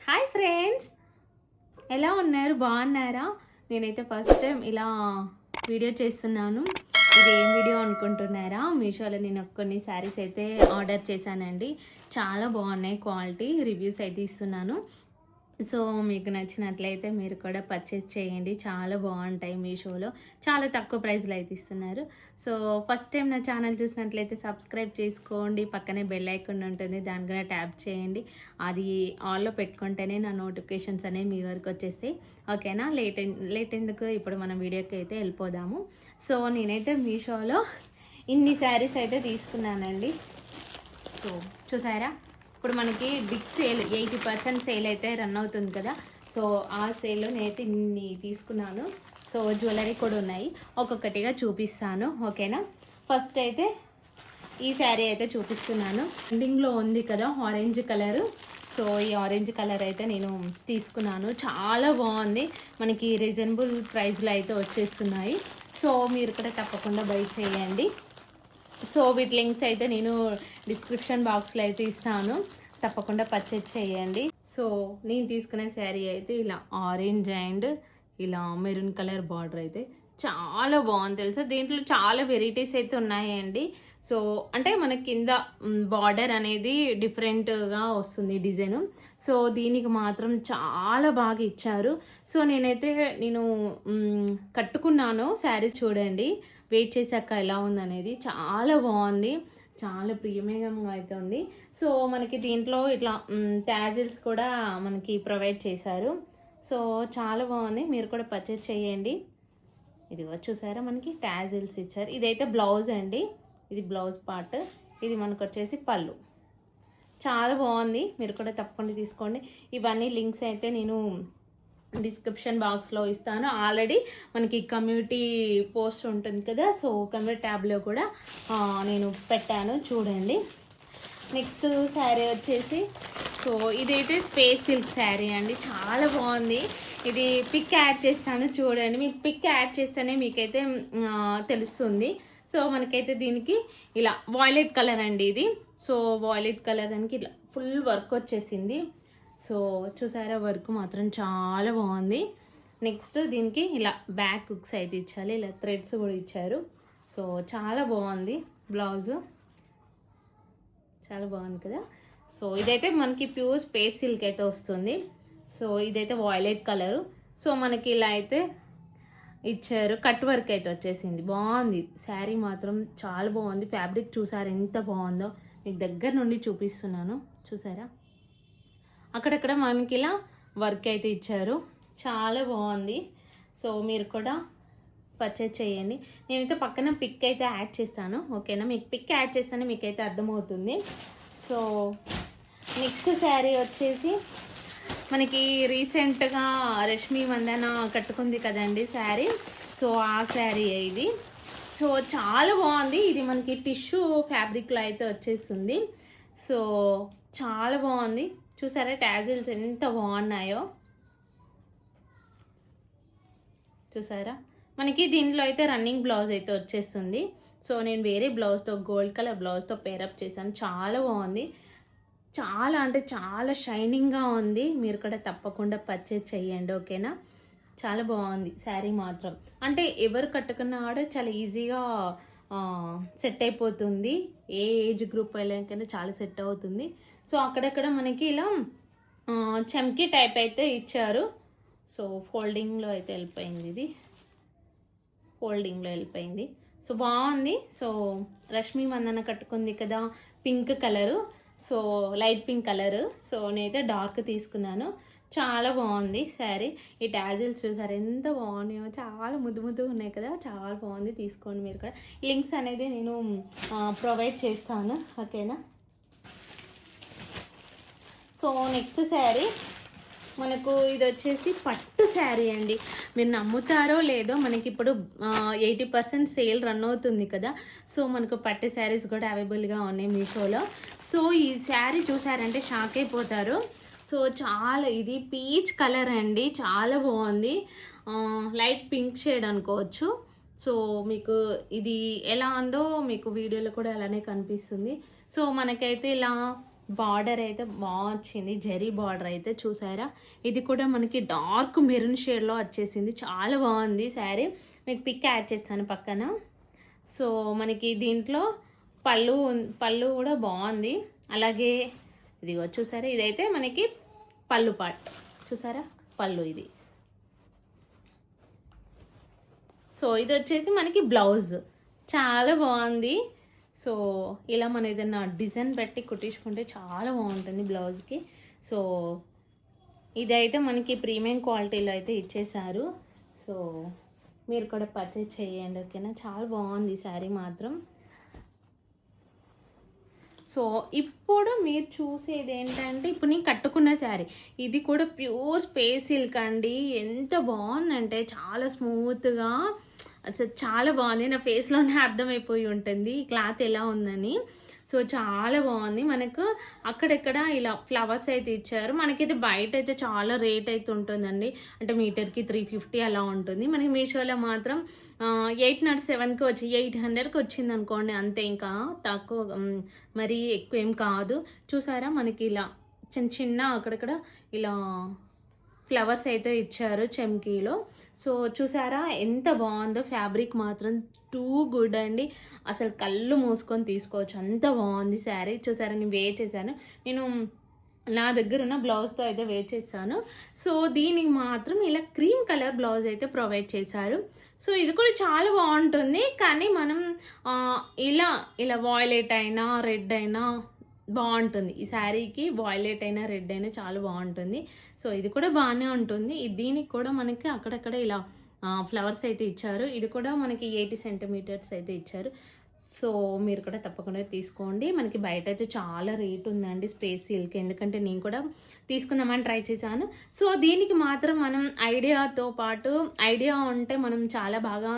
Hi friends, ఎలా ఉన్నారు? బాగున్నారా? నేనైతే ఫస్ట్ టైం ఇలా వీడియో చేస్తున్నాను. ఇది ఏం వీడియో అనుకుంటున్నారా? మీషోలో నేను కొన్ని శారీస్ అయితే ఆర్డర్ చేశానండి. చాలా బాగున్నాయి, క్వాలిటీ రివ్యూస్ అయితే ఇస్తున్నాను. సో మీకు నచ్చినట్లయితే మీరు కూడా పర్చేస్ చేయండి. చాలా బాగుంటాయి. మీషోలో చాలా తక్కువ ప్రైస్లో అయితే ఇస్తున్నారు. సో ఫస్ట్ టైం నా ఛానల్ చూసినట్లయితే సబ్స్క్రైబ్ చేసుకోండి. పక్కనే బెల్ ఐకాన్ ఉంటుంది, దాని కూడా ట్యాప్ చేయండి. అది ఆల్లో పెట్టుకుంటేనే నా నోటిఫికేషన్స్ అనేవి మీ వరకు వచ్చేస్తాయి. ఓకేనా? లేట్ ఎందుకు, ఇప్పుడు మనం వీడియోకి అయితే వెళ్ళిపోదాము. సో నేనైతే మీషోలో ఇన్ని శారీస్ అయితే తీసుకున్నానండి. సో చూసారా, ఇప్పుడు మనకి బిగ్ సేల్ 80% సేల్ అయితే రన్ అవుతుంది కదా. సో ఆ సేల్లో నేనైతే ఇన్ని తీసుకున్నాను. సో జ్యువెలరీ కూడా ఉన్నాయి, ఒక్కొక్కటిగా చూపిస్తాను. ఓకేనా? ఫస్ట్ అయితే ఈ శారీ అయితే చూపిస్తున్నాను. ఎండింగ్లో ఉంది కదా ఆరెంజ్ కలరు. సో ఈ ఆరెంజ్ కలర్ అయితే నేను తీసుకున్నాను. చాలా బాగుంది, మనకి రీజనబుల్ ప్రైస్లో అయితే వచ్చేస్తున్నాయి. సో మీరు కూడా తప్పకుండా బై చేయండి. సో వీటి లింక్స్ అయితే నేను డిస్క్రిప్షన్ బాక్స్లో అయితే ఇస్తాను, తప్పకుండా పర్చేజ్ చేయండి. సో నేను తీసుకునే శారీ అయితే ఇలా ఆరెంజ్ అండ్ ఇలా మెరూన్ కలర్ బార్డర్ అయితే చాలా బాగుంది తెలుసా. దీంట్లో చాలా వెరైటీస్ అయితే ఉన్నాయండి. సో అంటే మనకి కింద బార్డర్ అనేది డిఫరెంట్గా వస్తుంది డిజైన్. సో దీనికి మాత్రం చాలా బాగా ఇచ్చారు. సో నేను కట్టుకున్నాను శారీస్, చూడండి వెయిట్ చేశాక ఎలా ఉందనేది. చాలా బాగుంది, చాలా ప్రీమియంగా అయితే ఉంది. సో మనకి దీంట్లో ఇట్లా ట్యాజిల్స్ కూడా మనకి ప్రొవైడ్ చేశారు. సో చాలా బాగుంది, మీరు కూడా పర్చేజ్ చేయండి. ఇది చూసారా, మనకి ట్యాజిల్స్ ఇచ్చారు. ఇదైతే బ్లౌజ్ అండి, ఇది బ్లౌజ్ పార్ట్. ఇది మనకు వచ్చేసి పళ్ళు. చాలా బాగుంది, మీరు కూడా తప్పకుండా తీసుకోండి. ఇవన్నీ లింక్స్ అయితే నేను డిస్క్రిప్షన్ బాక్స్లో ఇస్తాను. ఆల్రెడీ మనకి కమ్యూనిటీ పోస్ట్ ఉంటుంది కదా, సో కమ్యూనిటీ ట్యాబ్లో కూడా నేను పెట్టాను, చూడండి. నెక్స్ట్ శారీ వచ్చేసి, సో ఇదైతే స్పేస్ సిల్క్ శారీ అండి. చాలా బాగుంది. ఇది పిక్ యాడ్ చేస్తాను, చూడండి. మీకు పిక్ యాడ్ చేస్తేనే మీకైతే తెలుస్తుంది. సో మనకైతే దీనికి ఇలా వాయిలెట్ కలర్ అండి ఇది. సో వాయిలెట్ కలర్ దానికి ఇలా ఫుల్ వర్క్ వచ్చేసింది. సో చూసారా, వర్క్ మాత్రం చాలా బాగుంది. నెక్స్ట్ దీనికి ఇలా బ్యాక్ హుక్స్ అయితే ఇచ్చాలి, ఇలా థ్రెడ్స్ కూడా ఇచ్చారు. సో చాలా బాగుంది. బ్లౌజు చాలా బాగుంది కదా. సో ఇదైతే మనకి ప్యూర్ స్పేస్ సిల్క్ అయితే వస్తుంది. సో ఇదైతే వాయిలెట్ కలరు. సో మనకి ఇలా అయితే ఇచ్చారు, కట్ వర్క్ అయితే వచ్చేసింది. బాగుంది శారీ మాత్రం, చాలా బాగుంది. ఫ్యాబ్రిక్ చూసారా ఎంత బాగుందో, మీకు దగ్గర నుండి చూపిస్తున్నాను. చూసారా, అక్కడక్కడ మనకి ఇలా వర్క్ అయితే ఇచ్చారు, చాలా బాగుంది. సో మీరు కూడా పర్చేజ్ చేయండి. నేనైతే పక్కన పిక్ అయితే యాడ్ చేస్తాను, ఓకేనా? మీకు పిక్ యాడ్ చేస్తేనే మీకైతే అర్థమవుతుంది. సో నెక్స్ట్ శారీ వచ్చేసి మనకి రీసెంట్గా రష్మి మందన కట్టుకుంది కదండి శారీ. సో ఆ శారీ ఇది. సో చాలా బాగుంది. ఇది మనకి టిష్యూ ఫ్యాబ్రిక్లో అయితే వచ్చేస్తుంది. సో చాలా బాగుంది. చూసారా ట్యాజిల్స్ ఎంత బాగున్నాయో, చూసారా. మనకి దీంట్లో అయితే రన్నింగ్ బ్లౌజ్ అయితే వచ్చేస్తుంది. సో నేను వేరే బ్లౌజ్తో, గోల్డ్ కలర్ బ్లౌజ్తో పేరప్ చేశాను. చాలా బాగుంది, చాలా అంటే చాలా షైనింగ్గా ఉంది. మీరు కూడా తప్పకుండా పర్చేజ్ చేయండి, ఓకేనా? చాలా బాగుంది శారీ మాత్రం. అంటే ఎవరు కట్టుకున్నా కూడా చాలా ఈజీగా సెట్ అయిపోతుంది. ఏ ఏజ్ గ్రూప్ వెళ్ళాకైనా చాలా సెట్ అవుతుంది. సో అక్కడక్కడ మనకి ఇలా చమ్కీ టైప్ అయితే ఇచ్చారు. సో ఫోల్డింగ్లో అయితే వెళ్ళిపోయింది, ఇది ఫోల్డింగ్లో వెళ్ళిపోయింది. సో బాగుంది. సో రష్మి మందన కట్టుకుంది కదా, pink colour. So light pink colour. So నేనైతే డార్క్ తీసుకున్నాను. చాలా బాగుంది శారీ. ఈ ట్యాజిల్స్ చూసారు ఎంత బాగున్నాయో, చాలా ముద్దు ఉన్నాయి కదా, చాలా బాగుంది. తీసుకోండి మీరు కూడా. లింక్స్ అనేది నేను ప్రొవైడ్ చేస్తాను, ఓకేనా? సో నెక్స్ట్ శారీ మనకు ఇది వచ్చేసి పట్టు శారీ అండి. మీరు నమ్ముతారో లేదో, మనకి ఇప్పుడు 80% సేల్ రన్ అవుతుంది కదా. సో మనకు పట్టు శారీస్ కూడా అవైలబుల్గా ఉన్నాయి మీషోలో. సో ఈ శారీ చూసారంటే షాక్ అయిపోతారు. సో చాలా, ఇది పీచ్ కలర్ అండి, చాలా బాగుంది. లైట్ పింక్ షేడ్ అనుకోవచ్చు. సో మీకు ఇది ఎలా ఉందో మీకు వీడియోలో కూడా అలానే కనిపిస్తుంది. సో మనకైతే ఇలా బార్డర్ అయితే బాగా వచ్చింది, జరీ బార్డర్ అయితే చూసారా. ఇది కూడా మనకి డార్క్ మెరూన్ షేడ్లో వచ్చేసింది, చాలా బాగుంది శారీ. మీకు పిక్ యాడ్ చేస్తాను పక్కన. సో మనకి దీంట్లో పళ్ళు కూడా బాగుంది. అలాగే ఇదిగో చూసారా, ఇదైతే మనకి పళ్ళు పార్ట్ చూసారా, పళ్ళు ఇది. సో ఇది వచ్చేసి మనకి బ్లౌజ్, చాలా బాగుంది. సో ఇలా మనం ఏదైనా డిజైన్ పెట్టి కుట్టించుకుంటే చాలా బాగుంటుంది బ్లౌజ్కి. సో ఇదైతే మనకి ప్రీమియం క్వాలిటీలో అయితే ఇచ్చేసారు. సో మీరు కూడా పర్చేజ్ చేయండి, ఓకేనా. చాలా బాగుంది శారీ మాత్రం. సో ఇప్పుడు మీరు చూసేది ఏంటంటే, ఇప్పుడు నేను కట్టుకున్న శారీ, ఇది కూడా ప్యూర్ స్పేస్ సిల్క్ అండి. ఎంత బాగుందంటే చాలా స్మూత్గా, అసలు చాలా బాగుంది. నా ఫేస్లోనే అర్థమైపోయి ఉంటుంది ఈ క్లాత్ ఎలా ఉందని. సో చాలా బాగుంది. మనకు అక్కడెక్కడ ఇలా ఫ్లవర్స్ అయితే ఇచ్చారు. మనకైతే బయట అయితే చాలా రేట్ అయితే ఉంటుందండి, అంటే మీటర్కి 350 అలా ఉంటుంది. మనకి మీషోలో మాత్రం 807కి వచ్చి 800కి వచ్చింది అనుకోండి, అంతే. ఇంకా తక్కువ, మరీ ఎక్కువ ఏం కాదు. చూసారా మనకి ఇలా చిన్న చిన్న అక్కడక్కడ ఇలా ఫ్లవర్స్ అయితే ఇచ్చారు చెమ్కీలో. సో చూసారా ఎంత బాగుందో, ఫ్యాబ్రిక్ మాత్రం టూ గుడ్ అండి. అసలు కళ్ళు మూసుకొని తీసుకోవచ్చు, అంత బాగుంది శారీ. చూసారా నేను వేర్ చేశాను, నేను నా దగ్గర ఉన్న బ్లౌజ్తో అయితే వేర్ చేశాను. సో దీనికి మాత్రం ఇలా క్రీమ్ కలర్ బ్లౌజ్ అయితే ప్రొవైడ్ చేశారు. సో ఇది కూడా చాలా బాగుంటుంది, కానీ మనం ఇలా ఇలా వాయిలెట్ అయినా రెడ్ అయినా బాగుంటుంది. ఈ శారీకి వాయిలెట్ అయినా రెడ్ అయినా చాలా బాగుంటుంది. సో ఇది కూడా బాగానే ఉంటుంది. దీనికి కూడా మనకి అక్కడక్కడ ఇలా ఫ్లవర్స్ అయితే ఇచ్చారు. ఇది కూడా మనకి 80 సెంటీమీటర్స్ అయితే ఇచ్చారు. సో మీరు కూడా తప్పకుండా తీసుకోండి. మనకి బయట అయితే చాలా రేట్ ఉందండి స్పేస్ సిల్క్, ఎందుకంటే నేను కూడా తీసుకుందామని ట్రై చేశాను. సో దీనికి మాత్రం మనం ఐడియాతో పాటు, ఐడియా ఉంటే మనం చాలా బాగా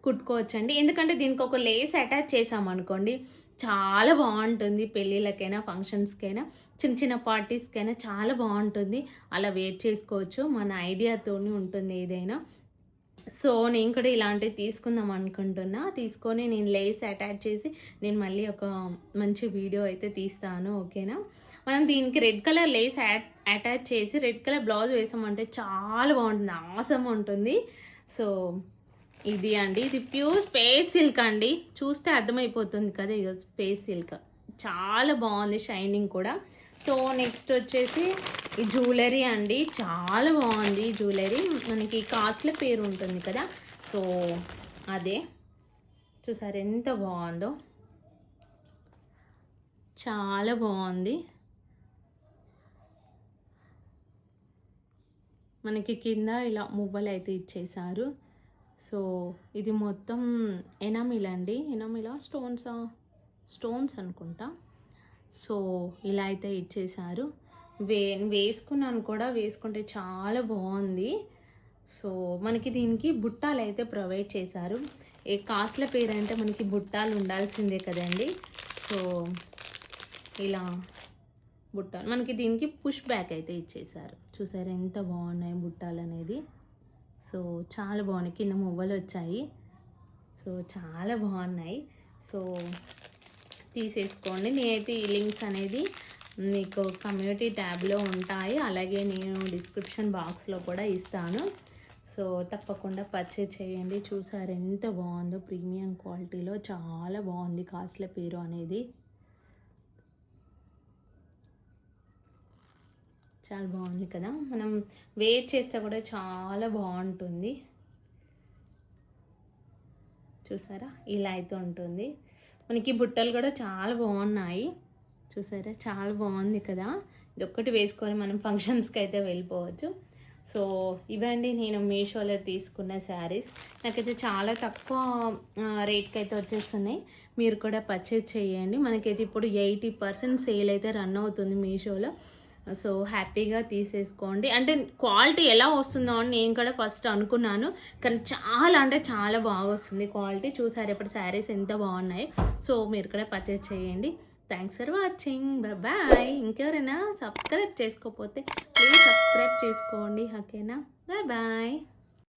కుట్టుకోవచ్చండి. ఎందుకంటే దీనికి ఒక లేస్ అటాచ్ చేసామనుకోండి, చాలా బాగుంటుంది. పెళ్ళిళ్ళకైనా ఫంక్షన్స్కైనా చిన్న చిన్న పార్టీస్కైనా చాలా బాగుంటుంది. అలా వేర్ చేసుకోవచ్చు, మన ఐడియాతోనే ఉంటుంది ఏదైనా. సో నేను కూడా ఇలాంటివి తీసుకుందాం అనుకుంటున్నా. తీసుకొని నేను లేస్ అటాచ్ చేసి నేను మళ్ళీ ఒక మంచి వీడియో అయితే తీస్తాను, ఓకేనా. మనం దీనికి రెడ్ కలర్ లేస్ అటాచ్ చేసి రెడ్ కలర్ బ్లౌజ్ వేసామంటే చాలా బాగుంటుంది, ఆసమ్ ఉంటుంది. సో ఇది అండి, ఇది ప్యూర్ స్పేస్ సిల్క్ అండి. చూస్తే అర్థమైపోతుంది కదా, ఇక స్పేస్ సిల్క్ చాలా బాగుంది, షైనింగ్ కూడా. సో నెక్స్ట్ వచ్చేసి ఈ జ్యువెలరీ అండి, చాలా బాగుంది జ్యువెలరీ. మనకి కాస్ట్ల పేరు ఉంటుంది కదా, సో అదే చూసారు ఎంత బాగుందో, చాలా బాగుంది. మనకి కింద ఇలా మువ్వలు అయితే ఇచ్చేసారు. సో ఇది మొత్తం ఎనామిల్ అండి, ఎనామిలా స్టోన్స్ అనుకుంటా. సో ఇలా అయితే ఇచ్చేసారు. వేసుకున్నాను కూడా, వేసుకుంటే చాలా బాగుంది. సో మనకి దీనికి బుట్టాలు అయితే ప్రొవైడ్ చేశారు. ఏ కాస్ట్ల పేరు అంటే మనకి బుట్టాలు ఉండాల్సిందే కదండి. సో ఇలా బుట్టాలు మనకి దీనికి పుష్ బ్యాక్ అయితే ఇచ్చేసారు. చూసారు ఎంత బాగున్నాయి బుట్టాలు అనేది. సో చాలా బాగున్నాయి, కింద మువ్వలు వచ్చాయి. సో చాలా బాగున్నాయి. సో తీసేసుకోండి. నేనైతే ఈ లింక్స్ అనేది మీకు కమ్యూనిటీ ట్యాబ్లో ఉంటాయి, అలాగే నేను డిస్క్రిప్షన్ బాక్స్లో కూడా ఇస్తాను. సో తప్పకుండా పర్చేజ్ చేయండి. చూసారు ఎంత బాగుందో, ప్రీమియం క్వాలిటీలో చాలా బాగుంది కాస్ట్ల పేరు అనేది. చాలా బాగుంది కదా, మనం వేర్ చేస్తే కూడా చాలా బాగుంటుంది. చూసారా ఇలా అయితే ఉంటుంది. మనకి బుట్టలు కూడా చాలా బాగున్నాయి, చూసారా చాలా బాగుంది కదా. ఇది ఒక్కటి వేసుకొని మనం ఫంక్షన్స్కి అయితే వెళ్ళిపోవచ్చు. సో ఇవండి నేను మీషోలో తీసుకున్న శారీస్. నాకైతే చాలా తక్కువ రేట్కి అయితే వచ్చేస్తున్నాయి. మీరు కూడా పర్చేజ్ చేయండి. మనకైతే ఇప్పుడు 80% సేల్ అయితే రన్ అవుతుంది మీషోలో. సో హ్యాపీగా తీసేసుకోండి. అంటే క్వాలిటీ ఎలా వస్తుందో అని నేను కూడా ఫస్ట్ అనుకున్నాను, కానీ చాలా అంటే చాలా బాగా వస్తుంది క్వాలిటీ. చూసారు ఇప్పుడు శారీస్ ఎంత బాగున్నాయి. సో మీరు కూడా పర్చేజ్ చేయండి. Thanks for watching, bye. ఇంకెవరైనా సబ్స్క్రైబ్ చేసుకోకపోతే ప్లీజ్ సబ్స్క్రైబ్ చేసుకోండి, ఓకేనా. బాయ్.